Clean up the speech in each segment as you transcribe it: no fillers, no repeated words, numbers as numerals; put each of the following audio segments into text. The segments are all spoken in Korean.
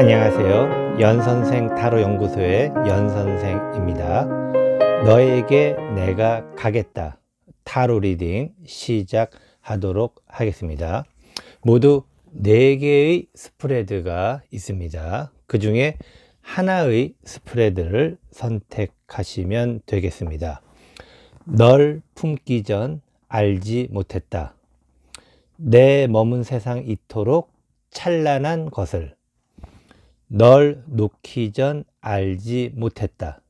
안녕하세요. 연선생 타로 연구소의 연선생입니다. 너에게 내가 가겠다. 타로 리딩 시작하도록 하겠습니다. 모두 4개의 스프레드가 있습니다. 그 중에 하나의 스프레드를 선택하시면 되겠습니다. 널 품기 전 알지 못했다. 내 머문 세상 이토록 찬란한 것을. 널 놓기 전 알지 못했다.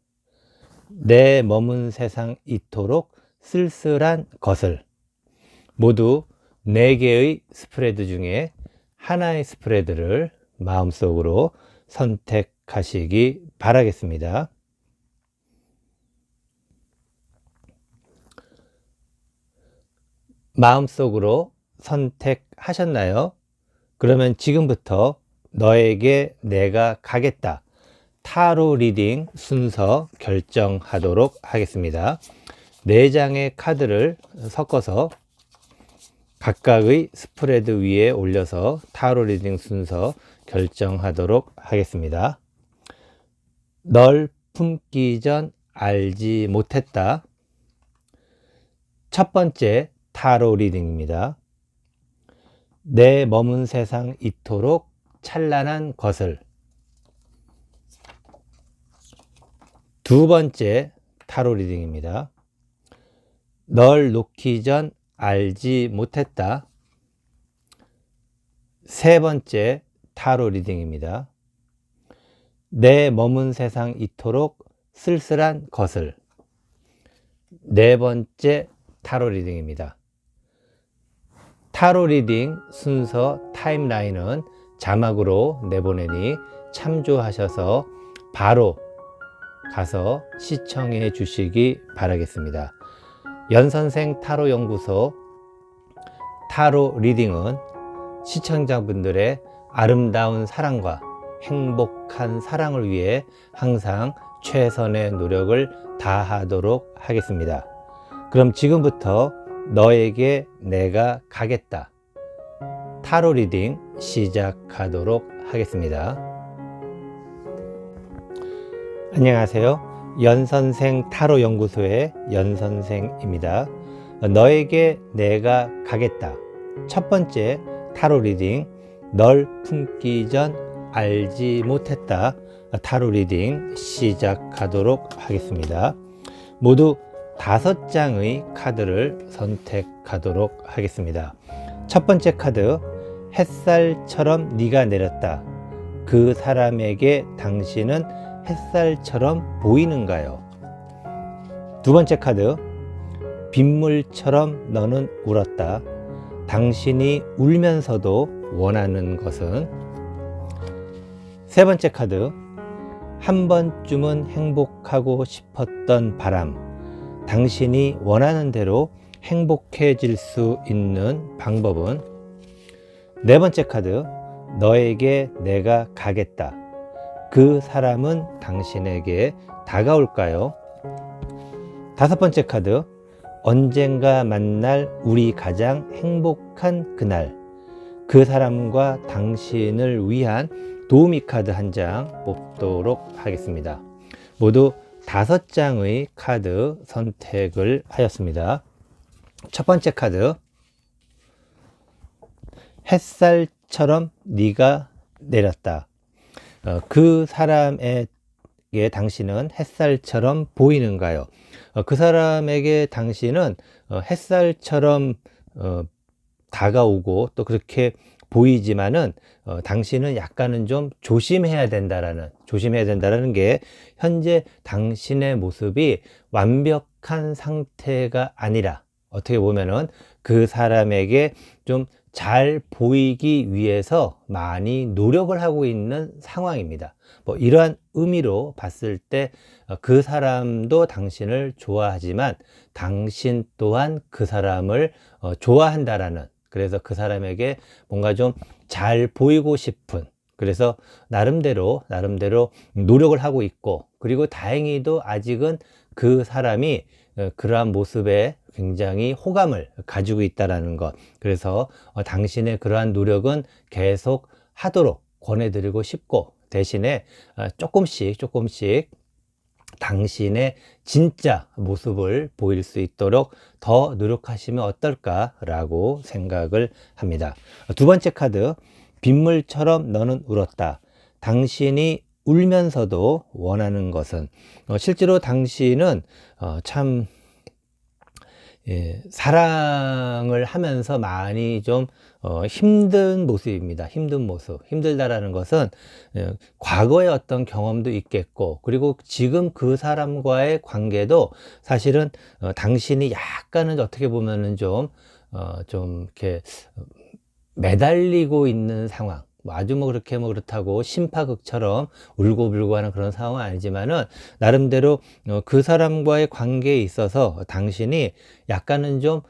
내 머문 세상 이토록 쓸쓸한 것을. 모두 4개의 스프레드 중에 하나의 스프레드를 마음속으로 선택하시기 바라겠습니다. 마음속으로 선택하셨나요? 그러면 지금부터 너에게 내가 가겠다. 타로 리딩 순서 결정하도록 하겠습니다. 4장의 카드를 섞어서 각각의 스프레드 위에 올려서 타로 리딩 순서 결정하도록 하겠습니다. 널 품기 전 알지 못했다. 첫 번째 타로 리딩입니다. 내 머문 세상 이토록 찬란한 것을. 두 번째 타로 리딩입니다. 널 놓기 전 알지 못했다. 세 번째 타로 리딩입니다. 내 머문 세상 이토록 쓸쓸한 것을. 네 번째 타로 리딩입니다. 타로 리딩 순서 타임라인은 자막으로 내보내니 참조하셔서 바로 가서 시청해 주시기 바라겠습니다. 연선생 타로 연구소 타로 리딩은 시청자분들의 아름다운 사랑과 행복한 사랑을 위해 항상 최선의 노력을 다하도록 하겠습니다. 그럼 지금부터 너에게 내가 가겠다. 타로 리딩 시작하도록 하겠습니다. 안녕하세요. 연선생 타로 연구소의 연선생입니다. 너에게 내가 가겠다. 첫 번째 타로 리딩 널 품기 전 알지 못했다. 타로 리딩 시작하도록 하겠습니다. 모두 5장의 카드를 선택하도록 하겠습니다. 첫 번째 카드, 햇살처럼 네가 내렸다. 그 사람에게 당신은 햇살처럼 보이는가요? 두 번째 카드, 빗물처럼 너는 울었다. 당신이 울면서도 원하는 것은? 세 번째 카드, 한 번쯤은 행복하고 싶었던 바람. 당신이 원하는 대로 행복해질 수 있는 방법은? 네 번째 카드, 너에게 내가 가겠다. 그 사람은 당신에게 다가올까요? 다섯 번째 카드, 언젠가 만날 우리 가장 행복한 그날. 그 사람과 당신을 위한 도우미 카드 한 장 뽑도록 하겠습니다. 모두 5장의 카드 선택을 하였습니다. 첫 번째 카드, 햇살처럼 네가 내렸다. 그 사람에게 당신은 햇살처럼 보이는가요? 그 사람에게 당신은 햇살처럼 다가오고 또 그렇게 보이지만은 당신은 약간은 좀 조심해야 된다라는 게 현재 당신의 모습이 완벽한 상태가 아니라 어떻게 보면은 그 사람에게 좀 잘 보이기 위해서 많이 노력을 하고 있는 상황입니다. 이러한 의미로 봤을 때 그 사람도 당신을 좋아하지만 당신 또한 그 사람을 좋아한다라는, 그래서 그 사람에게 뭔가 좀 잘 보이고 싶은, 그래서 나름대로 노력을 하고 있고, 그리고 다행히도 아직은 그 사람이 그러한 모습에 굉장히 호감을 가지고 있다라는 것. 그래서 당신의 그러한 노력은 계속 하도록 권해드리고 싶고, 대신에 조금씩 당신의 진짜 모습을 보일 수 있도록 더 노력하시면 어떨까라고 생각을 합니다. 두 번째 카드, 빗물처럼 너는 울었다. 당신이 울면서도 원하는 것은, 실제로 당신은 참 사랑을 하면서 많이 좀 힘든 모습입니다. 힘든 모습. 힘들다라는 것은 과거의 어떤 경험도 있겠고, 그리고 지금 그 사람과의 관계도 사실은 당신이 약간은 어떻게 보면은 좀 이렇게 매달리고 있는 상황, 아주 그렇게 그렇다고 심파극처럼 울고불고 하는 그런 상황은 아니지만은, 나름대로 그 사람과의 관계에 있어서 당신이 약간은 좀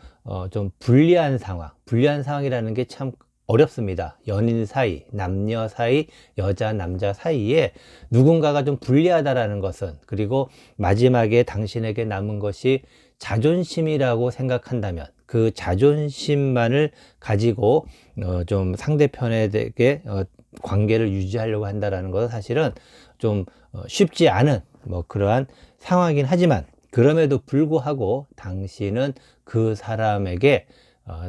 불리한 상황이라는 게 참 어렵습니다. 연인 사이, 남녀 사이, 여자, 남자 사이에 누군가가 좀 불리하다라는 것은, 그리고 마지막에 당신에게 남은 것이 자존심이라고 생각한다면, 그 자존심만을 가지고 좀 상대편에게 관계를 유지하려고 한다라는 것은 사실은 좀 쉽지 않은 그러한 상황이긴 하지만, 그럼에도 불구하고 당신은 그 사람에게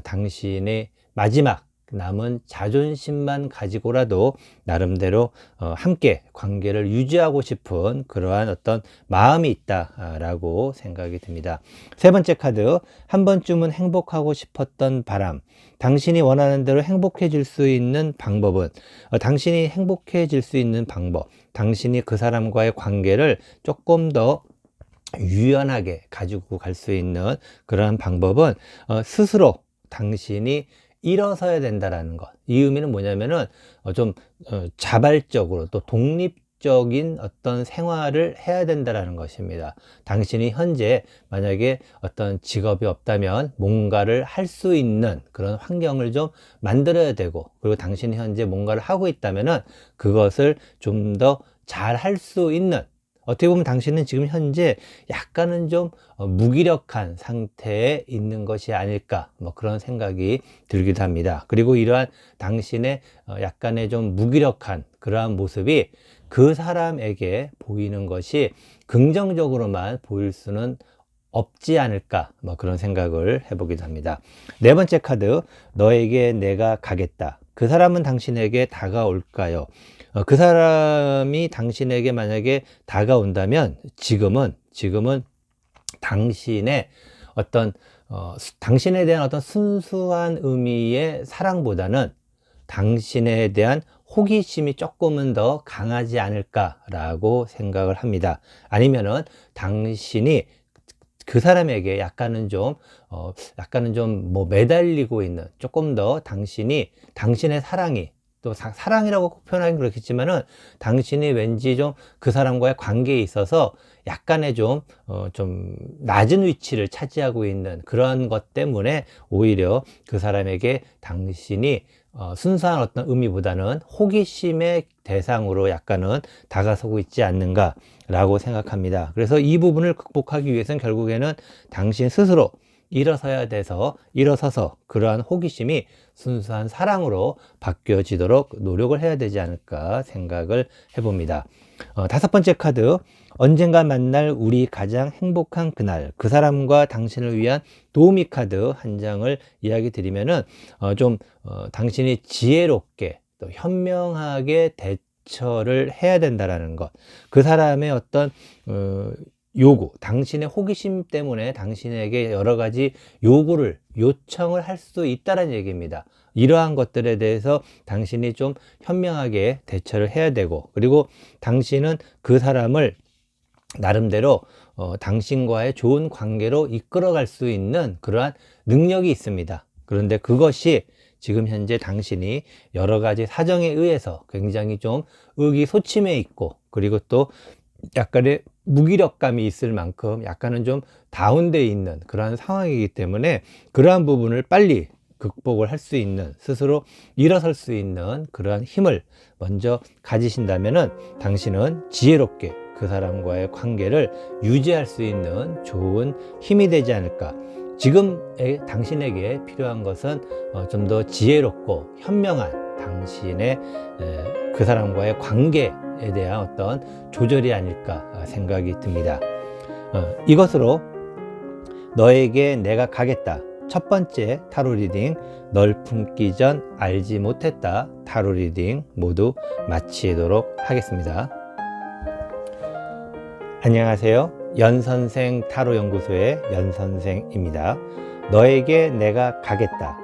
당신의 마지막 남은 자존심만 가지고라도 나름대로 함께 관계를 유지하고 싶은 그러한 어떤 마음이 있다라고 생각이 듭니다. 세 번째 카드, 한 번쯤은 행복하고 싶었던 바람. 당신이 원하는 대로 행복해질 수 있는 방법은, 당신이 행복해질 수 있는 방법, 당신이 그 사람과의 관계를 조금 더 유연하게 가지고 갈 수 있는 그러한 방법은 스스로 당신이 일어서야 된다라는 것. 이 의미는 뭐냐면은 좀 자발적으로 또 독립적인 어떤 생활을 해야 된다라는 것입니다. 당신이 현재 만약에 어떤 직업이 없다면 뭔가를 할 수 있는 그런 환경을 좀 만들어야 되고, 그리고 당신이 현재 뭔가를 하고 있다면은 그것을 좀 더 잘 할 수 있는, 어떻게 보면 당신은 지금 현재 약간은 좀 무기력한 상태에 있는 것이 아닐까, 그런 생각이 들기도 합니다. 그리고 이러한 당신의 약간의 좀 무기력한 그러한 모습이 그 사람에게 보이는 것이 긍정적으로만 보일 수는 없지 않을까, 그런 생각을 해보기도 합니다. 네 번째 카드, 너에게 내가 가겠다. 그 사람은 당신에게 다가올까요? 그 사람이 당신에게 만약에 다가온다면 지금은 당신의 어떤 당신에 대한 어떤 순수한 의미의 사랑보다는 당신에 대한 호기심이 조금은 더 강하지 않을까라고 생각을 합니다. 아니면은 당신이 그 사람에게 약간은 좀 매달리고 있는, 조금 더 당신의 사랑이, 또 사랑이라고 꼭 표현하긴 그렇겠지만은, 당신이 왠지 좀 그 사람과의 관계에 있어서 약간의 좀 낮은 위치를 차지하고 있는 그런 것 때문에 오히려 그 사람에게 당신이 순수한 어떤 의미보다는 호기심의 대상으로 약간은 다가서고 있지 않는가라고 생각합니다. 그래서 이 부분을 극복하기 위해서는 결국에는 당신 스스로 일어서서 그러한 호기심이 순수한 사랑으로 바뀌어지도록 노력을 해야 되지 않을까 생각을 해봅니다. 다섯 번째 카드, 언젠가 만날 우리 가장 행복한 그날. 그 사람과 당신을 위한 도우미 카드 한 장을 이야기 드리면은 당신이 지혜롭게 또 현명하게 대처를 해야 된다라는 것. 그 사람의 어떤 당신의 호기심 때문에 당신에게 여러 가지 요청을 할 수 있다는 얘기입니다. 이러한 것들에 대해서 당신이 좀 현명하게 대처를 해야 되고, 그리고 당신은 그 사람을 나름대로 당신과의 좋은 관계로 이끌어갈 수 있는 그러한 능력이 있습니다. 그런데 그것이 지금 현재 당신이 여러 가지 사정에 의해서 굉장히 좀 의기소침해 있고, 그리고 또 약간의 무기력감이 있을 만큼 약간은 좀 다운되어 있는 그러한 상황이기 때문에, 그러한 부분을 빨리 극복을 할 수 있는, 스스로 일어설 수 있는 그러한 힘을 먼저 가지신다면은 당신은 지혜롭게 그 사람과의 관계를 유지할 수 있는 좋은 힘이 되지 않을까. 지금의 당신에게 필요한 것은 좀 더 지혜롭고 현명한 당신의 그 사람과의 관계에 대한 어떤 조절이 아닐까 생각이 듭니다. 이것으로 너에게 내가 가겠다. 첫 번째 타로 리딩, 널 품기 전 알지 못했다 타로 리딩 모두 마치도록 하겠습니다. 안녕하세요. 연선생 타로 연구소의 연선생입니다. 너에게 내가 가겠다.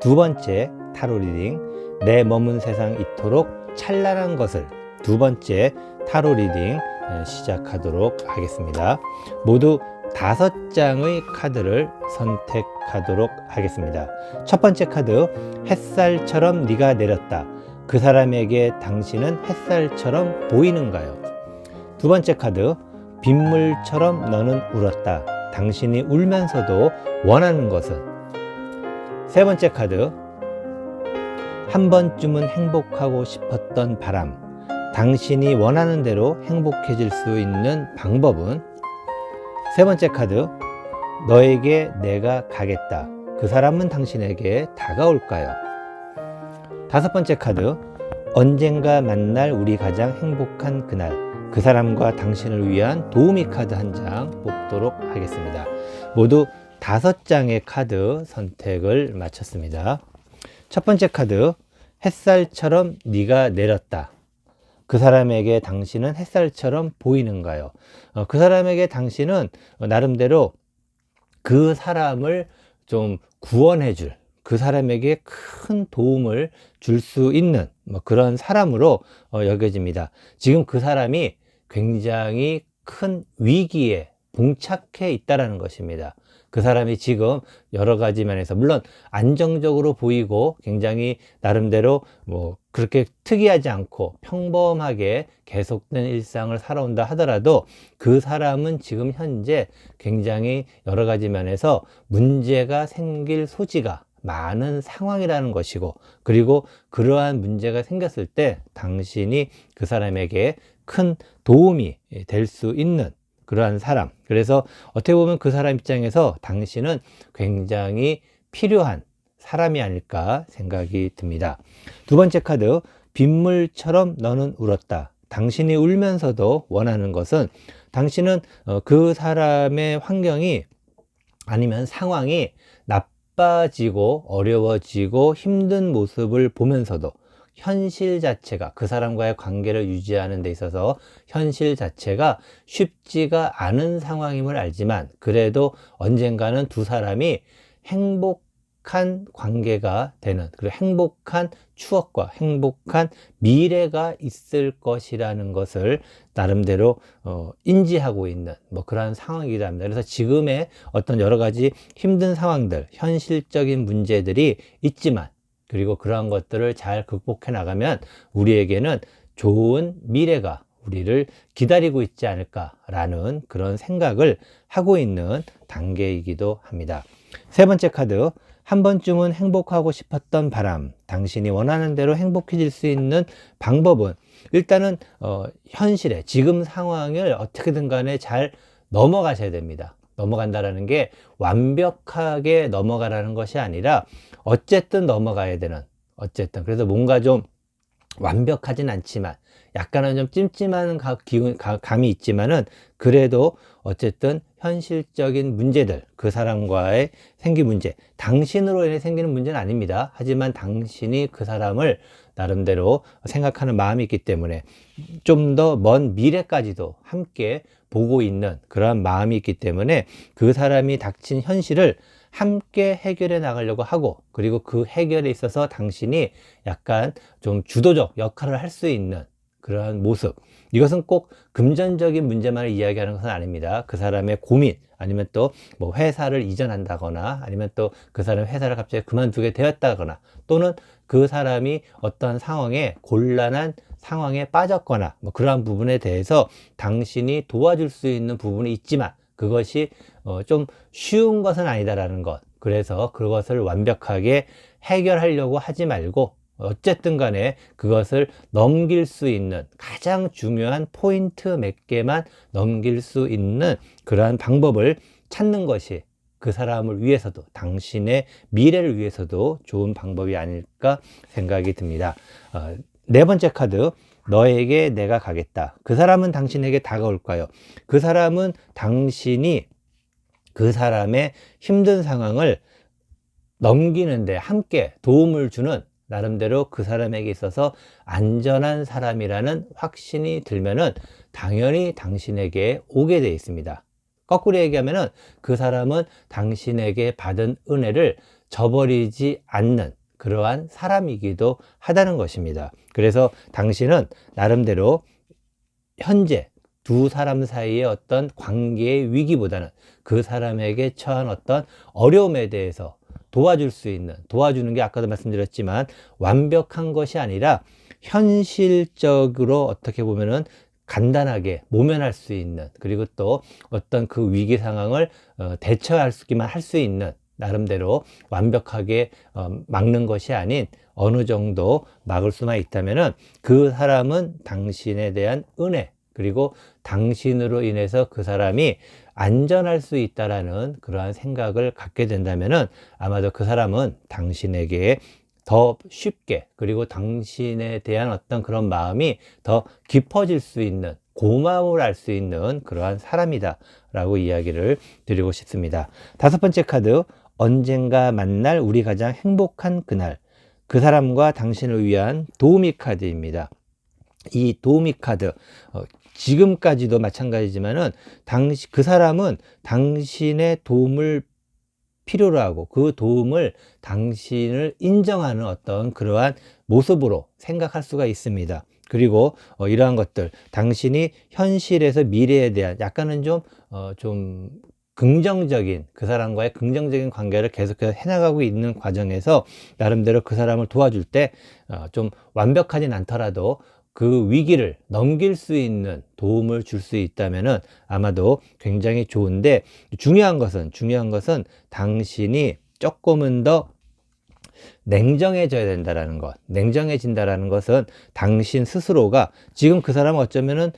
두 번째 타로 리딩, 내 머문 세상 이토록 찬란한 것을 두 번째 타로 리딩 시작하도록 하겠습니다. 모두 5장의 카드를 선택하도록 하겠습니다. 첫 번째 카드, 햇살처럼 네가 내렸다. 그 사람에게 당신은 햇살처럼 보이는가요? 두 번째 카드, 빗물처럼 너는 울었다. 당신이 울면서도 원하는 것은? 세 번째 카드, 한 번쯤은 행복하고 싶었던 바람. 당신이 원하는 대로 행복해질 수 있는 방법은? 세 번째 카드, 너에게 내가 가겠다. 그 사람은 당신에게 다가올까요? 다섯 번째 카드, 언젠가 만날 우리 가장 행복한 그날. 그 사람과 당신을 위한 도우미 카드 한 장 뽑도록 하겠습니다. 모두 5장의 카드 선택을 마쳤습니다. 첫 번째 카드, 햇살처럼 네가 내렸다. 그 사람에게 당신은 햇살처럼 보이는가요? 그 사람에게 당신은 나름대로 그 사람을 좀 구원해 줄, 그 사람에게 큰 도움을 줄 수 있는 그런 사람으로 여겨집니다. 지금 그 사람이 굉장히 큰 위기에 봉착해 있다는 것입니다. 그 사람이 지금 여러 가지 면에서 물론 안정적으로 보이고 굉장히 나름대로 그렇게 특이하지 않고 평범하게 계속된 일상을 살아온다 하더라도 그 사람은 지금 현재 굉장히 여러 가지 면에서 문제가 생길 소지가 많은 상황이라는 것이고, 그리고 그러한 문제가 생겼을 때 당신이 그 사람에게 큰 도움이 될 수 있는 그러한 사람. 그래서 어떻게 보면 그 사람 입장에서 당신은 굉장히 필요한 사람이 아닐까 생각이 듭니다. 두 번째 카드, 빗물처럼 너는 울었다. 당신이 울면서도 원하는 것은, 당신은 그 사람의 환경이 아니면 상황이 나빠지고 어려워지고 힘든 모습을 보면서도 현실 자체가, 그 사람과의 관계를 유지하는 데 있어서 현실 자체가 쉽지가 않은 상황임을 알지만, 그래도 언젠가는 두 사람이 행복한 관계가 되는, 그리고 행복한 추억과 행복한 미래가 있을 것이라는 것을 나름대로 인지하고 있는 그러한 상황이기도 합니다. 그래서 지금의 어떤 여러 가지 힘든 상황들, 현실적인 문제들이 있지만, 그리고 그러한 것들을 잘 극복해 나가면 우리에게는 좋은 미래가 우리를 기다리고 있지 않을까라는 그런 생각을 하고 있는 단계이기도 합니다. 세 번째 카드, 한 번쯤은 행복하고 싶었던 바람. 당신이 원하는 대로 행복해질 수 있는 방법은? 일단은 현실에 지금 상황을 어떻게든 간에 잘 넘어가셔야 됩니다. 넘어간다라는 게 완벽하게 넘어가라는 것이 아니라 어쨌든 넘어가야 되는, 어쨌든 그래서 뭔가 좀 완벽하진 않지만 약간은 좀 찜찜한 감이 있지만은, 그래도 어쨌든 현실적인 문제들, 그 사람과의 생긴 문제, 당신으로 인해 생기는 문제는 아닙니다. 하지만 당신이 그 사람을 나름대로 생각하는 마음이 있기 때문에 좀 더 먼 미래까지도 함께 보고 있는 그러한 마음이 있기 때문에 그 사람이 닥친 현실을 함께 해결해 나가려고 하고, 그리고 그 해결에 있어서 당신이 약간 좀 주도적 역할을 할 수 있는 그러한 모습. 이것은 꼭 금전적인 문제만을 이야기하는 것은 아닙니다. 그 사람의 고민, 아니면 또 회사를 이전한다거나, 아니면 또 그 사람의 회사를 갑자기 그만두게 되었다거나, 또는 그 사람이 어떤 상황에 곤란한 상황에 빠졌거나 그러한 부분에 대해서 당신이 도와줄 수 있는 부분이 있지만 그것이 좀 쉬운 것은 아니다라는 것. 그래서 그것을 완벽하게 해결하려고 하지 말고 어쨌든 간에 그것을 넘길 수 있는 가장 중요한 포인트 몇 개만 넘길 수 있는 그러한 방법을 찾는 것이 그 사람을 위해서도, 당신의 미래를 위해서도 좋은 방법이 아닐까 생각이 듭니다. 네 번째 카드, 너에게 내가 가겠다. 그 사람은 당신에게 다가올까요? 그 사람은 당신이 그 사람의 힘든 상황을 넘기는데 함께 도움을 주는, 나름대로 그 사람에게 있어서 안전한 사람이라는 확신이 들면은 당연히 당신에게 오게 되어 있습니다. 거꾸로 얘기하면은 그 사람은 당신에게 받은 은혜를 저버리지 않는 그러한 사람이기도 하다는 것입니다. 그래서 당신은 나름대로 현재 두 사람 사이의 어떤 관계의 위기보다는 그 사람에게 처한 어떤 어려움에 대해서 도와줄 수 있는, 도와주는 게 아까도 말씀드렸지만 완벽한 것이 아니라 현실적으로 어떻게 보면은 간단하게 모면할 수 있는, 그리고 또 어떤 그 위기 상황을 대처하기만 할 수 있는, 나름대로 완벽하게 막는 것이 아닌 어느 정도 막을 수만 있다면은 그 사람은 당신에 대한 은혜, 그리고 당신으로 인해서 그 사람이 안전할 수 있다라는 그러한 생각을 갖게 된다면은 아마도 그 사람은 당신에게 더 쉽게, 그리고 당신에 대한 어떤 그런 마음이 더 깊어질 수 있는, 고마움을 알 수 있는 그러한 사람이다 라고 이야기를 드리고 싶습니다. 다섯 번째 카드, 언젠가 만날 우리 가장 행복한 그날. 그 사람과 당신을 위한 도우미 카드입니다. 이 도우미 카드, 지금까지도 마찬가지지만은 그 사람은 당신의 도움을 필요로 하고 그 도움을 당신을 인정하는 어떤 그러한 모습으로 생각할 수가 있습니다. 그리고 이러한 것들, 당신이 현실에서 미래에 대한 약간은 좀 긍정적인, 그 사람과의 긍정적인 관계를 계속해서 해나가고 있는 과정에서 나름대로 그 사람을 도와줄 때 좀 완벽하진 않더라도 그 위기를 넘길 수 있는 도움을 줄 수 있다면은 아마도 굉장히 좋은데, 중요한 것은 당신이 조금은 더 냉정해져야 된다라는 것. 냉정해진다라는 것은 당신 스스로가 지금 그 사람은 어쩌면은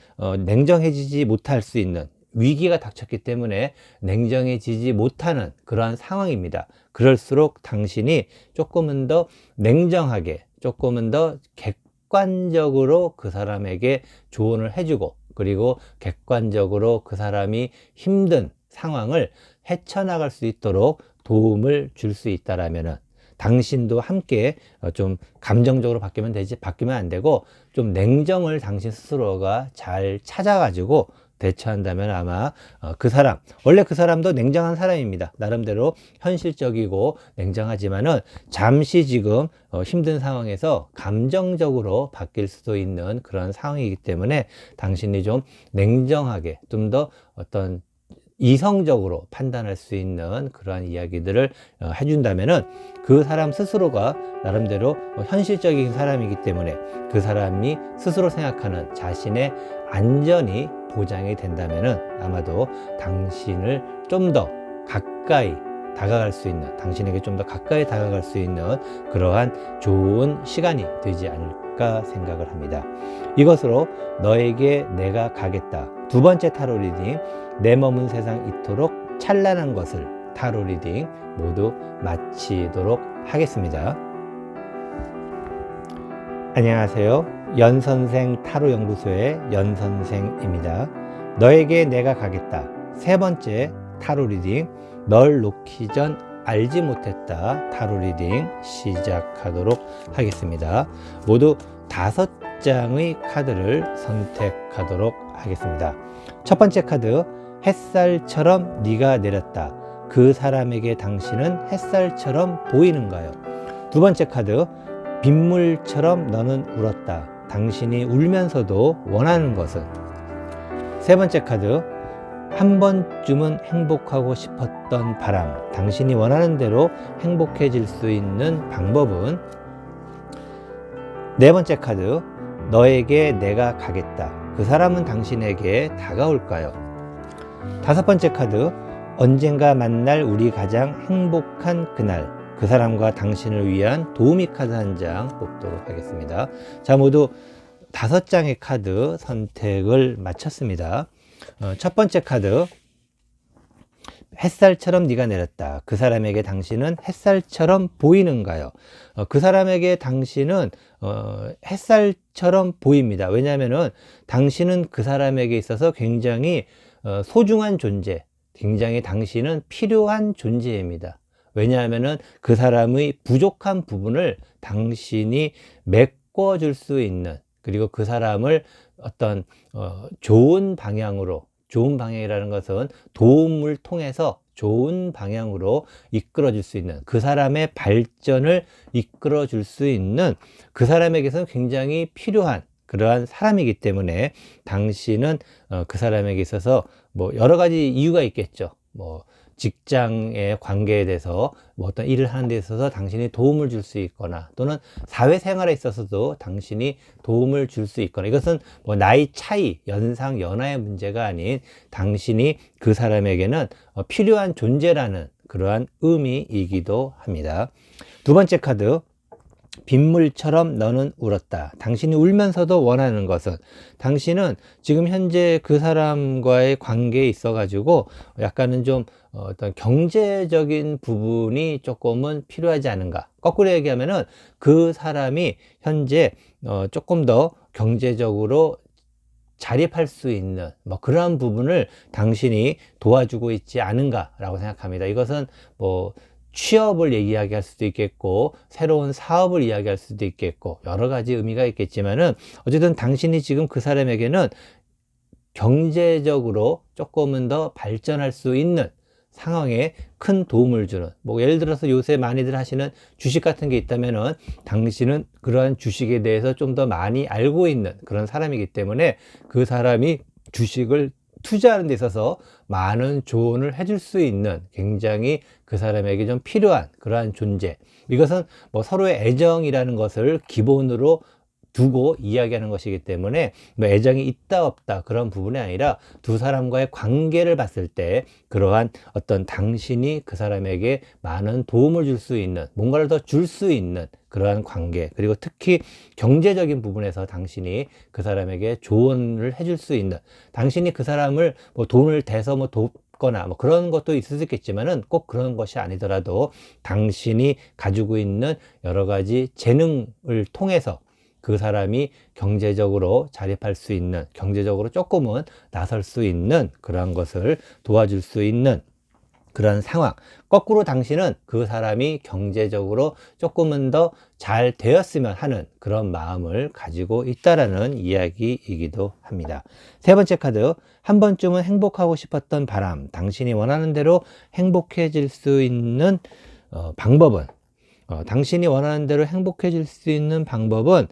냉정해지지 못할 수 있는 위기가 닥쳤기 때문에 냉정해지지 못하는 그러한 상황입니다. 그럴수록 당신이 조금은 더 냉정하게, 조금은 더 객관적으로 그 사람에게 조언을 해주고, 그리고 객관적으로 그 사람이 힘든 상황을 헤쳐나갈 수 있도록 도움을 줄 수 있다라면은 당신도 함께 좀 감정적으로 바뀌면 안 되고 좀 냉정을 당신 스스로가 잘 찾아가지고 대처한다면 아마 그 사람, 원래 그 사람도 냉정한 사람입니다. 나름대로 현실적이고 냉정하지만은 잠시 지금 힘든 상황에서 감정적으로 바뀔 수도 있는 그런 상황이기 때문에 당신이 좀 냉정하게, 좀 더 어떤 이성적으로 판단할 수 있는 그러한 이야기들을 해준다면은 그 사람 스스로가 나름대로 현실적인 사람이기 때문에 그 사람이 스스로 생각하는 자신의 안전이 보장이 된다면은 아마도 당신을 좀 더 가까이 다가갈 수 있는, 당신에게 좀 더 가까이 다가갈 수 있는 그러한 좋은 시간이 되지 않을까 생각을 합니다. 이것으로 너에게 내가 가겠다, 두 번째 타로 리딩, 내 머문 세상 이토록 찬란한 것을 타로 리딩 모두 마치도록 하겠습니다. 안녕하세요. 연선생 타로 연구소의 연선생입니다. 너에게 내가 가겠다, 세 번째 타로 리딩, 널 놓기 전 알지 못했다 타로 리딩 시작하도록 하겠습니다. 모두 5장의 카드를 선택하도록 하겠습니다. 첫 번째 카드, 햇살처럼 네가 내렸다. 그 사람에게 당신은 햇살처럼 보이는가요? 두 번째 카드, 빗물처럼 너는 울었다. 당신이 울면서도 원하는 것은? 세 번째 카드, 한 번쯤은 행복하고 싶었던 바람. 당신이 원하는 대로 행복해질 수 있는 방법은? 네 번째 카드, 너에게 내가 가겠다. 그 사람은 당신에게 다가올까요? 다섯 번째 카드, 언젠가 만날 우리 가장 행복한 그날. 그 사람과 당신을 위한 도우미 카드 한 장 뽑도록 하겠습니다. 자, 모두 5장의 카드 선택을 마쳤습니다. 첫 번째 카드, 햇살처럼 네가 내렸다. 그 사람에게 당신은 햇살처럼 보이는가요? 그 사람에게 당신은 햇살처럼 보입니다. 왜냐하면은 당신은 그 사람에게 있어서 굉장히 소중한 존재, 굉장히 당신은 필요한 존재입니다. 왜냐하면은 그 사람의 부족한 부분을 당신이 메꿔줄 수 있는, 그리고 그 사람을 어떤 좋은 방향으로, 좋은 방향이라는 것은 도움을 통해서 좋은 방향으로 이끌어 줄 수 있는, 그 사람의 발전을 이끌어 줄 수 있는, 그 사람에게서는 굉장히 필요한 그러한 사람이기 때문에 당신은 그 사람에게 있어서 뭐 여러 가지 이유가 있겠죠. 뭐 직장의 관계에 대해서, 뭐 어떤 일을 하는 데 있어서 당신이 도움을 줄 수 있거나, 또는 사회생활에 있어서도 당신이 도움을 줄 수 있거나, 이것은 뭐 나이 차이, 연상, 연하의 문제가 아닌 당신이 그 사람에게는 필요한 존재라는 그러한 의미이기도 합니다. 두 번째 카드, 빗물처럼 너는 울었다. 당신이 울면서도 원하는 것은, 당신은 지금 현재 그 사람과의 관계에 있어 가지고 약간은 좀 어떤 경제적인 부분이 조금은 필요하지 않은가. 거꾸로 얘기하면은 그 사람이 현재 조금 더 경제적으로 자립할 수 있는 뭐 그러한 부분을 당신이 도와주고 있지 않은가라고 생각합니다. 이것은 뭐 취업을 이야기할 수도 있겠고, 새로운 사업을 이야기할 수도 있겠고, 여러 가지 의미가 있겠지만은, 어쨌든 당신이 지금 그 사람에게는 경제적으로 조금은 더 발전할 수 있는 상황에 큰 도움을 주는, 뭐 예를 들어서 요새 많이들 하시는 주식 같은 게 있다면은 당신은 그러한 주식에 대해서 좀 더 많이 알고 있는 그런 사람이기 때문에 그 사람이 주식을 투자하는 데 있어서 많은 조언을 해줄 수 있는, 굉장히 그 사람에게 좀 필요한 그러한 존재. 이것은 뭐 서로의 애정이라는 것을 기본으로 두고 이야기하는 것이기 때문에 뭐 애정이 있다 없다 그런 부분이 아니라 두 사람과의 관계를 봤을 때 그러한 어떤 당신이 그 사람에게 많은 도움을 줄 수 있는, 뭔가를 더 줄 수 있는 그러한 관계, 그리고 특히 경제적인 부분에서 당신이 그 사람에게 조언을 해줄 수 있는, 당신이 그 사람을 뭐 돈을 대서 뭐 돕거나 뭐 그런 것도 있을 수 있겠지만은 꼭 그런 것이 아니더라도 당신이 가지고 있는 여러 가지 재능을 통해서 그 사람이 경제적으로 자립할 수 있는, 경제적으로 조금은 나설 수 있는 그러한 것을 도와줄 수 있는 그런 상황. 거꾸로 당신은 그 사람이 경제적으로 조금은 더 잘 되었으면 하는 그런 마음을 가지고 있다라는 이야기이기도 합니다. 세 번째 카드, 한 번쯤은 행복하고 싶었던 바람. 당신이 원하는 대로 행복해질 수 있는 방법은, 당신이 원하는 대로 행복해질 수 있는 방법은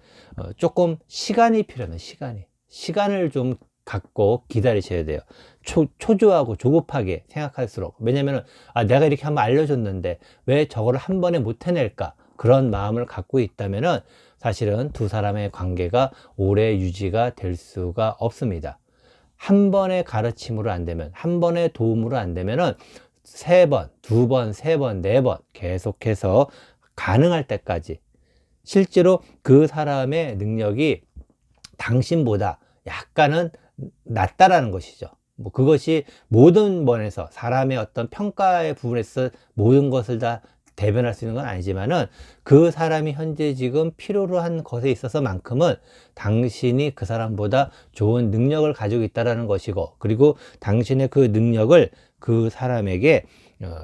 조금 시간이 필요합니다. 시간을 좀 갖고 기다리셔야 돼요. 초조하고 조급하게 생각할수록. 왜냐면은 내가 이렇게 한번 알려줬는데 왜 저거를 한 번에 못 해낼까, 그런 마음을 갖고 있다면은 사실은 두 사람의 관계가 오래 유지가 될 수가 없습니다. 한 번의 가르침으로 안 되면, 한 번의 도움으로 안 되면은 세 번, 두 번, 세 번, 네 번 계속해서 가능할 때까지, 실제로 그 사람의 능력이 당신보다 약간은 낫다라는 것이죠. 뭐 그것이 모든 면에서 사람의 어떤 평가의 부분에서 모든 것을 다 대변할 수 있는 건 아니지만은, 그 사람이 현재 지금 필요로 한 것에 있어서만큼은 당신이 그 사람보다 좋은 능력을 가지고 있다라는 것이고, 그리고 당신의 그 능력을 그 사람에게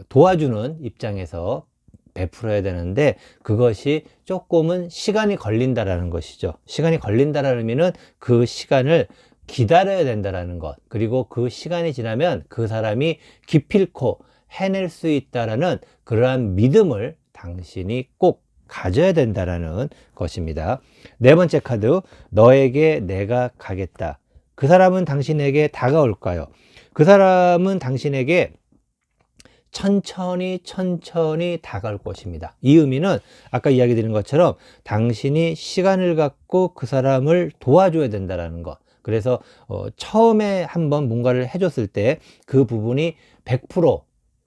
도와주는 입장에서 베풀어야 되는데, 그것이 조금은 시간이 걸린다라는 것이죠. 시간이 걸린다라는 의미는 그 시간을 기다려야 된다라는 것, 그리고 그 시간이 지나면 그 사람이 기필코 해낼 수 있다라는 그러한 믿음을 당신이 꼭 가져야 된다라는 것입니다. 네 번째 카드, 너에게 내가 가겠다. 그 사람은 당신에게 다가올까요? 그 사람은 당신에게 천천히 다가올 것입니다. 이 의미는 아까 이야기 드린 것처럼 당신이 시간을 갖고 그 사람을 도와줘야 된다는 것. 그래서 처음에 한번 뭔가를 해줬을 때 그 부분이 100%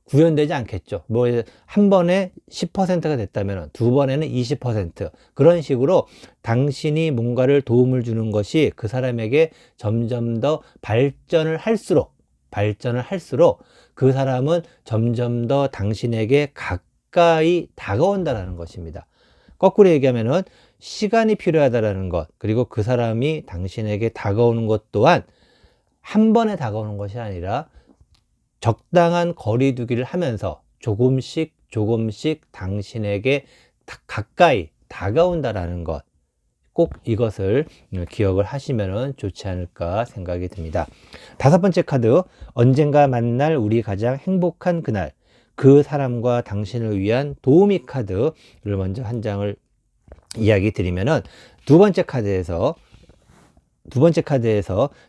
구현되지 않겠죠. 뭐 한 번에 10%가 됐다면 두 번에는 20%, 그런 식으로 당신이 뭔가를 도움을 주는 것이 그 사람에게 점점 더 발전을 할수록 발전을 할수록 그 사람은 점점 더 당신에게 가까이 다가온다는 것입니다. 거꾸로 얘기하면은 시간이 필요하다라는 것, 그리고 그 사람이 당신에게 다가오는 것 또한 한 번에 다가오는 것이 아니라 적당한 거리 두기를 하면서 조금씩 당신에게 가까이 다가온다라는 것, 꼭 이것을 기억을 하시면 좋지 않을까 생각이 듭니다. 다섯 번째 카드, 언젠가 만날 우리 가장 행복한 그날, 그 사람과 당신을 위한 도우미 카드를 먼저 한 장을 이야기 드리면은 두 번째 카드에서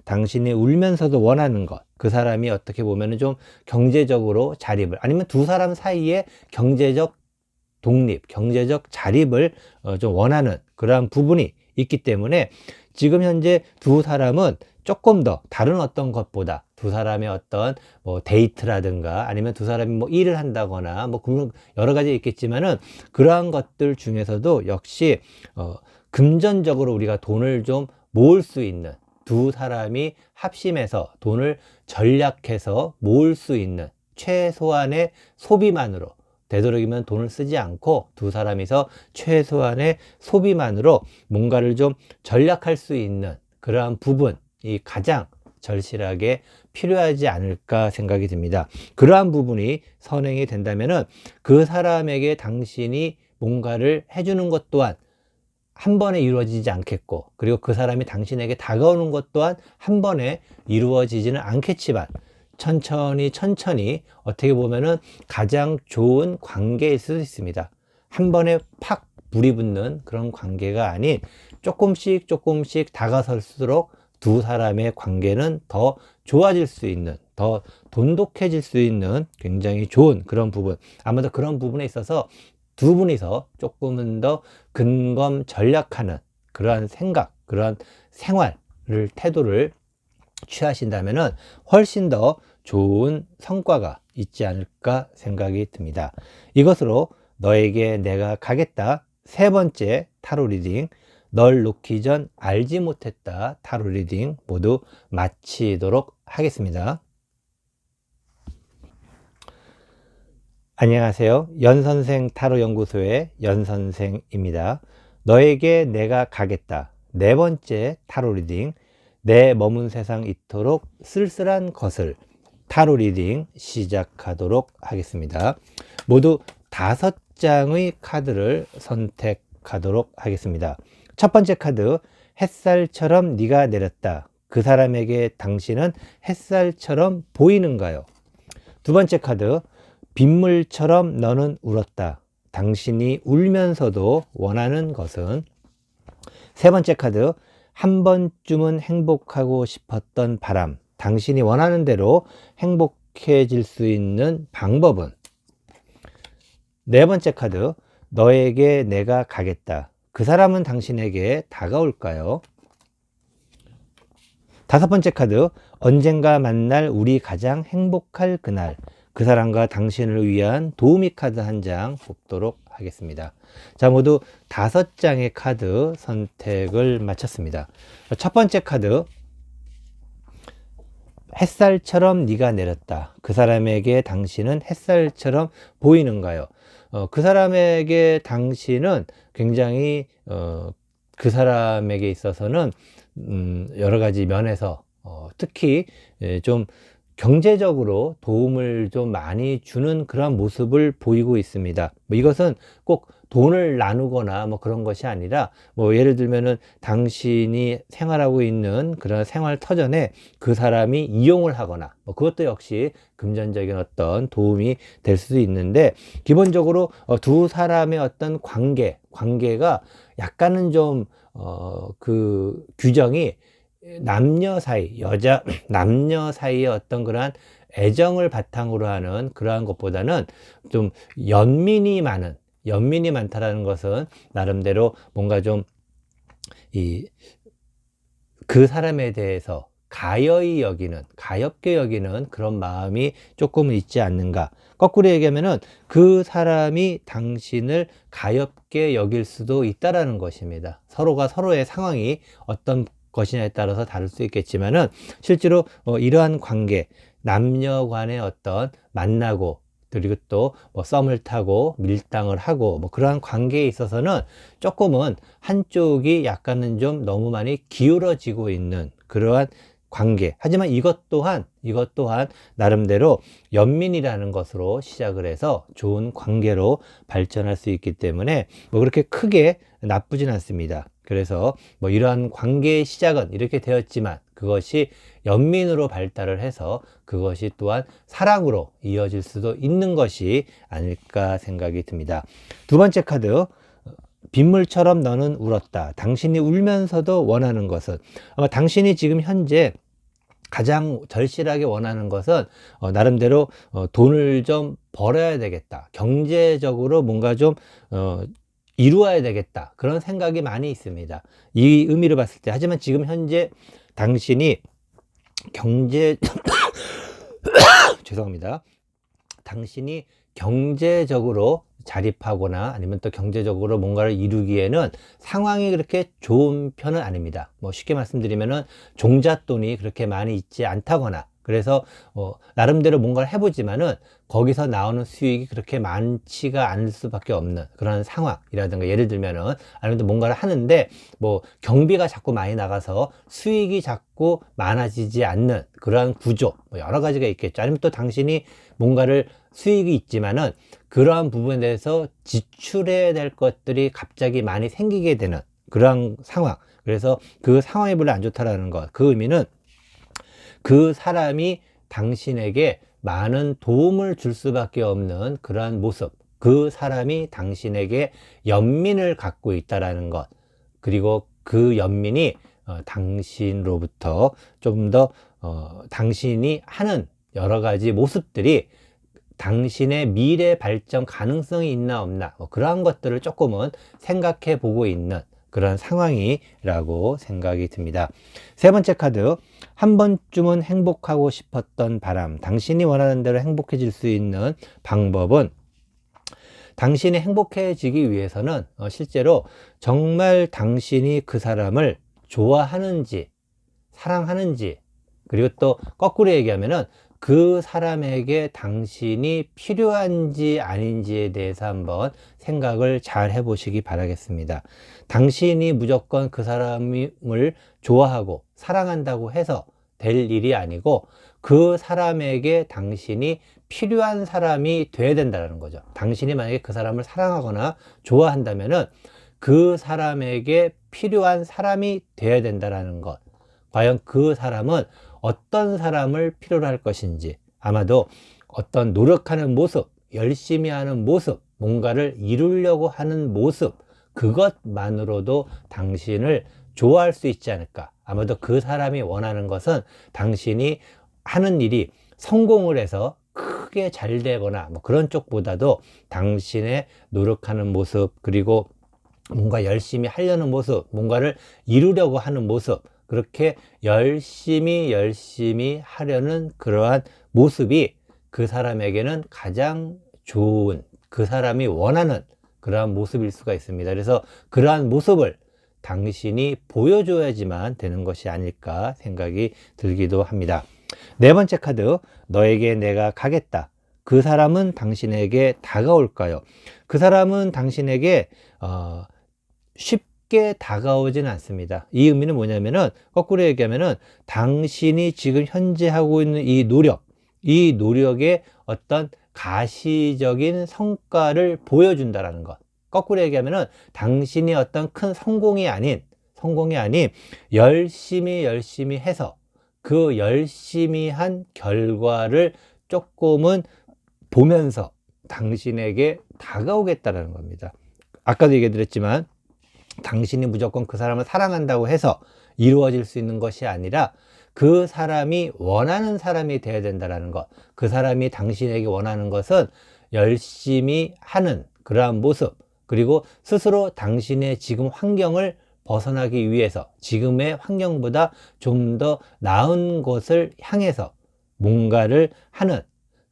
당신이 울면서도 원하는 것, 그 사람이 어떻게 보면은 좀 경제적으로 자립을, 아니면 두 사람 사이에 경제적 독립, 경제적 자립을 좀 원하는 그러한 부분이 있기 때문에 지금 현재 두 사람은 조금 더 다른 어떤 것보다 두 사람의 어떤 뭐 데이트라든가 아니면 두 사람이 뭐 일을 한다거나 뭐 여러 가지 있겠지만은 그러한 것들 중에서도 역시 금전적으로 우리가 돈을 좀 모을 수 있는, 두 사람이 합심해서 돈을 전략해서 모을 수 있는 최소한의 소비만으로, 되도록이면 돈을 쓰지 않고 두 사람이서 최소한의 소비만으로 뭔가를 좀 전략할 수 있는 그러한 부분이 가장 절실하게 필요하지 않을까 생각이 듭니다. 그러한 부분이 선행이 된다면은 그 사람에게 당신이 뭔가를 해주는 것 또한 한 번에 이루어지지 않겠고, 그리고 그 사람이 당신에게 다가오는 것 또한 한 번에 이루어지지는 않겠지만 천천히 어떻게 보면은 가장 좋은 관계일 수도 있습니다. 한 번에 팍 불이 붙는 그런 관계가 아닌 조금씩 다가설수록 두 사람의 관계는 더 좋아질 수 있는, 더 돈독해질 수 있는 굉장히 좋은 그런 부분, 아마도 그런 부분에 있어서 두 분이서 조금은 더 근검 전략하는 그러한 생각, 그러한 생활을, 태도를 취하신다면은 훨씬 더 좋은 성과가 있지 않을까 생각이 듭니다. 이것으로 너에게 내가 가겠다 세 번째 타로 리딩, 널 놓기 전 알지 못했다 타로 리딩 모두 마치도록 하겠습니다. 안녕하세요. 연선생 타로 연구소의 연선생입니다. 너에게 내가 가겠다 네 번째 타로 리딩, 내 머문 세상 이토록 쓸쓸한 것을 타로 리딩 시작하도록 하겠습니다. 모두 5장의 카드를 선택하도록 하겠습니다. 첫 번째 카드, 햇살처럼 네가 내렸다. 그 사람에게 당신은 햇살처럼 보이는가요? 두 번째 카드, 빗물처럼 너는 울었다. 당신이 울면서도 원하는 것은? 세 번째 카드, 한 번쯤은 행복하고 싶었던 바람. 당신이 원하는 대로 행복해질 수 있는 방법은? 네 번째 카드, 너에게 내가 가겠다. 그 사람은 당신에게 다가올까요? 다섯 번째 카드, 언젠가 만날 우리 가장 행복할 그날. 그 사람과 당신을 위한 도우미 카드 한 장 뽑도록 하겠습니다. 자, 모두 5장의 카드 선택을 마쳤습니다. 첫 번째 카드, 햇살처럼 네가 내렸다. 그 사람에게 당신은 햇살처럼 보이는가요? 그 사람에게 당신은 굉장히 그 사람에게 있어서는 여러 가지 면에서 특히 좀 경제적으로 도움을 좀 많이 주는 그런 모습을 보이고 있습니다. 이것은 꼭 돈을 나누거나 뭐 그런 것이 아니라, 뭐 예를 들면은 당신이 생활하고 있는 그런 생활 터전에 그 사람이 이용을 하거나, 뭐 그것도 역시 금전적인 어떤 도움이 될 수도 있는데, 기본적으로 두 사람의 어떤 관계가 약간은 좀 그 규정이 남녀 사이, 남녀 사이의 어떤 그러한 애정을 바탕으로 하는 그러한 것보다는 좀 연민이 많다라는 것은 나름대로 뭔가 좀 그 사람에 대해서 가엽게 여기는 그런 마음이 조금은 있지 않는가. 거꾸로 얘기하면은 그 사람이 당신을 가엽게 여길 수도 있다라는 것입니다. 서로가 서로의 상황이 어떤 것이냐에 따라서 다를 수 있겠지만은 실제로 이러한 관계, 남녀 간의 어떤 만나고 그리고 또 뭐 썸을 타고 밀당을 하고 뭐 그러한 관계에 있어서는 조금은 한쪽이 약간은 좀 너무 많이 기울어지고 있는 그러한 관계. 하지만 이것 또한 나름대로 연민이라는 것으로 시작을 해서 좋은 관계로 발전할 수 있기 때문에 뭐 그렇게 크게 나쁘진 않습니다. 그래서 뭐 이러한 관계의 시작은 이렇게 되었지만 그것이 연민으로 발달을 해서 그것이 또한 사랑으로 이어질 수도 있는 것이 아닐까 생각이 듭니다. 두 번째 카드, 빗물처럼 너는 울었다. 당신이 울면서도 원하는 것은, 당신이 지금 현재 가장 절실하게 원하는 것은 나름대로 돈을 좀 벌어야 되겠다. 경제적으로 뭔가 좀 이루어야 되겠다. 그런 생각이 많이 있습니다. 이 의미로 봤을 때. 하지만 지금 현재 당신이 죄송합니다. 당신이 경제적으로 자립하거나 아니면 또 경제적으로 뭔가를 이루기에는 상황이 그렇게 좋은 편은 아닙니다. 뭐 쉽게 말씀드리면은 종잣돈이 그렇게 많이 있지 않다거나 그래서 나름대로 뭔가를 해보지만은 거기서 나오는 수익이 그렇게 많지가 않을 수밖에 없는 그런 상황이라든가 예를 들면은 아니면 또 뭔가를 하는데 뭐 경비가 자꾸 많이 나가서 수익이 자꾸 많아지지 않는 그러한 구조 뭐 여러 가지가 있겠죠. 아니면 또 당신이 뭔가를 수익이 있지만은 그러한 부분에 대해서 지출해야 될 것들이 갑자기 많이 생기게 되는 그러한 상황. 그래서 그 상황이 별로 안 좋다라는 것. 그 의미는 그 사람이 당신에게 많은 도움을 줄 수밖에 없는 그러한 모습. 그 사람이 당신에게 연민을 갖고 있다라는 것. 그리고 그 연민이 당신으로부터 좀 더 당신이 하는 여러 가지 모습들이 당신의 미래 발전 가능성이 있나 없나 뭐 그러한 것들을 조금은 생각해 보고 있는 그런 상황이라고 생각이 듭니다. 세 번째 카드, 한 번쯤은 행복하고 싶었던 바람. 당신이 원하는 대로 행복해질 수 있는 방법은 당신이 행복해지기 위해서는 실제로 정말 당신이 그 사람을 좋아하는지 사랑하는지 그리고 또 거꾸로 얘기하면은 그 사람에게 당신이 필요한지 아닌지에 대해서 한번 생각을 잘 해보시기 바라겠습니다. 당신이 무조건 그 사람을 좋아하고 사랑한다고 해서 될 일이 아니고 그 사람에게 당신이 필요한 사람이 돼야 된다는 거죠. 당신이 만약에 그 사람을 사랑하거나 좋아한다면은 그 사람에게 필요한 사람이 돼야 된다는 것. 과연 그 사람은 어떤 사람을 필요로 할 것인지 아마도 어떤 노력하는 모습, 열심히 하는 모습, 뭔가를 이루려고 하는 모습 그것만으로도 당신을 좋아할 수 있지 않을까. 아마도 그 사람이 원하는 것은 당신이 하는 일이 성공을 해서 크게 잘 되거나 뭐 그런 쪽보다도 당신의 노력하는 모습 그리고 뭔가 열심히 하려는 모습, 뭔가를 이루려고 하는 모습 그렇게 열심히 하려는 그러한 모습이 그 사람에게는 가장 좋은 그 사람이 원하는 그러한 모습일 수가 있습니다. 그래서 그러한 모습을 당신이 보여줘야지만 되는 것이 아닐까 생각이 들기도 합니다. 네 번째 카드, 너에게 내가 가겠다. 그 사람은 당신에게 다가올까요? 그 사람은 당신에게 쉽게 다가오지는 않습니다. 이 의미는 뭐냐면은 거꾸로 얘기하면은 당신이 지금 현재 하고 있는 이 노력의 어떤 가시적인 성과를 보여준다라는 것. 거꾸로 얘기하면은 당신이 어떤 큰 성공이 아닌 열심히 해서 그 열심히 한 결과를 조금은 보면서 당신에게 다가오겠다라는 겁니다. 아까도 얘기 드렸지만 당신이 무조건 그 사람을 사랑한다고 해서 이루어질 수 있는 것이 아니라 그 사람이 원하는 사람이 되어야 된다는 것. 그 사람이 당신에게 원하는 것은 열심히 하는 그러한 모습 그리고 스스로 당신의 지금 환경을 벗어나기 위해서 지금의 환경보다 좀 더 나은 것을 향해서 뭔가를 하는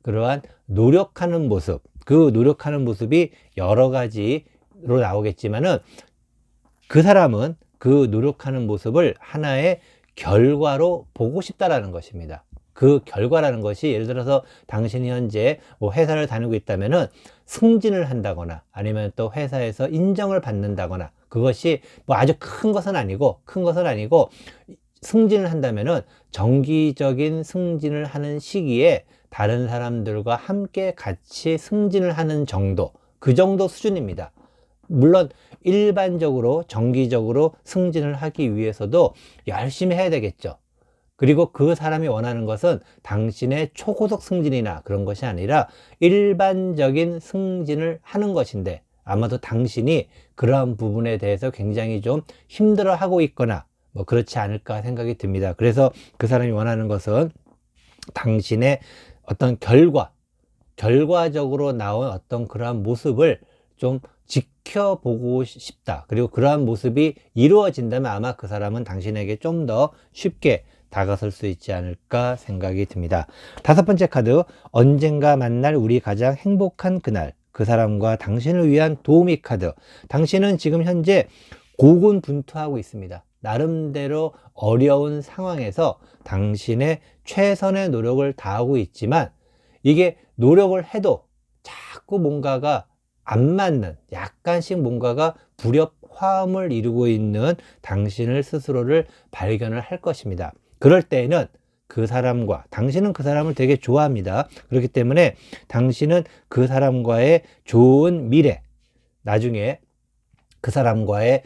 그러한 노력하는 모습 그 노력하는 모습이 여러 가지로 나오겠지만은 그 사람은 그 노력하는 모습을 하나의 결과로 보고 싶다라는 것입니다. 그 결과라는 것이, 예를 들어서 당신이 현재 뭐 회사를 다니고 있다면은 승진을 한다거나 아니면 또 회사에서 인정을 받는다거나, 그것이 뭐 아주 큰 것은 아니고 승진을 한다면은 정기적인 승진을 하는 시기에 다른 사람들과 함께 같이 승진을 하는 정도, 그 정도 수준입니다. 물론 일반적으로 정기적으로 승진을 하기 위해서도 열심히 해야 되겠죠. 그리고 그 사람이 원하는 것은 당신의 초고속 승진이나 그런 것이 아니라 일반적인 승진을 하는 것인데, 아마도 당신이 그러한 부분에 대해서 굉장히 좀 힘들어하고 있거나 뭐 그렇지 않을까 생각이 듭니다. 그래서 그 사람이 원하는 것은 당신의 어떤 결과적으로 나온 어떤 그러한 모습을 좀 지켜보고 싶다. 그리고 그러한 모습이 이루어진다면 아마 그 사람은 당신에게 좀 더 쉽게 다가설 수 있지 않을까 생각이 듭니다. 다섯 번째 카드, 언젠가 만날 우리 가장 행복한 그날, 그 사람과 당신을 위한 도우미 카드. 당신은 지금 현재 고군분투하고 있습니다. 나름대로 어려운 상황에서 당신의 최선의 노력을 다하고 있지만, 이게 노력을 해도 자꾸 뭔가가 안 맞는, 약간씩 뭔가가 불협화음을 이루고 있는 당신을 스스로를 발견을 할 것입니다. 그럴 때에는 당신은 그 사람을 되게 좋아합니다. 그렇기 때문에 당신은 그 사람과의 좋은 미래, 나중에 그 사람과의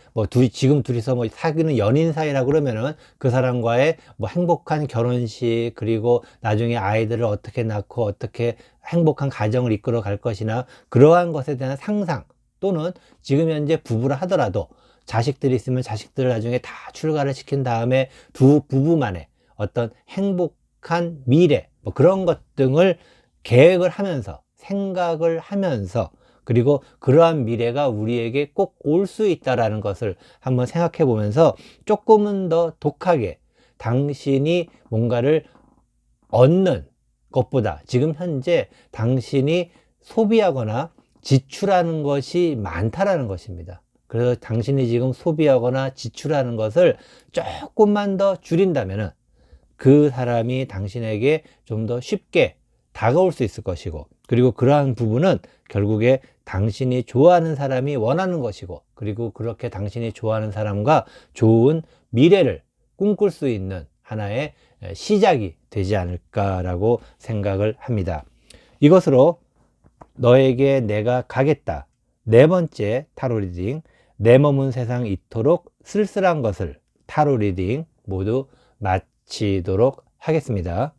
지금 둘이서 사귀는 연인 사이라 그러면은 그 사람과의 행복한 결혼식, 그리고 나중에 아이들을 어떻게 낳고 어떻게 행복한 가정을 이끌어 갈 것이나, 그러한 것에 대한 상상, 또는 지금 현재 부부라 하더라도 자식들이 있으면 자식들을 나중에 다 출가를 시킨 다음에 두 부부만의 어떤 행복한 미래, 그런 것 등을 계획을 하면서, 생각을 하면서, 그리고 그러한 미래가 우리에게 꼭 올 수 있다라는 것을 한번 생각해 보면서 조금은 더 독하게 당신이 뭔가를 얻는 것보다 지금 현재 당신이 소비하거나 지출하는 것이 많다라는 것입니다. 그래서 당신이 지금 소비하거나 지출하는 것을 조금만 더 줄인다면은 그 사람이 당신에게 좀 더 쉽게 다가올 수 있을 것이고, 그리고 그러한 부분은 결국에 당신이 좋아하는 사람이 원하는 것이고, 그리고 그렇게 당신이 좋아하는 사람과 좋은 미래를 꿈꿀 수 있는 하나의 시작이 되지 않을까라고 생각을 합니다. 이것으로 너에게 내가 가겠다, 네 번째 타로 리딩, 내 머문 세상 이토록 쓸쓸한 것을 타로 리딩 모두 마치도록 하겠습니다.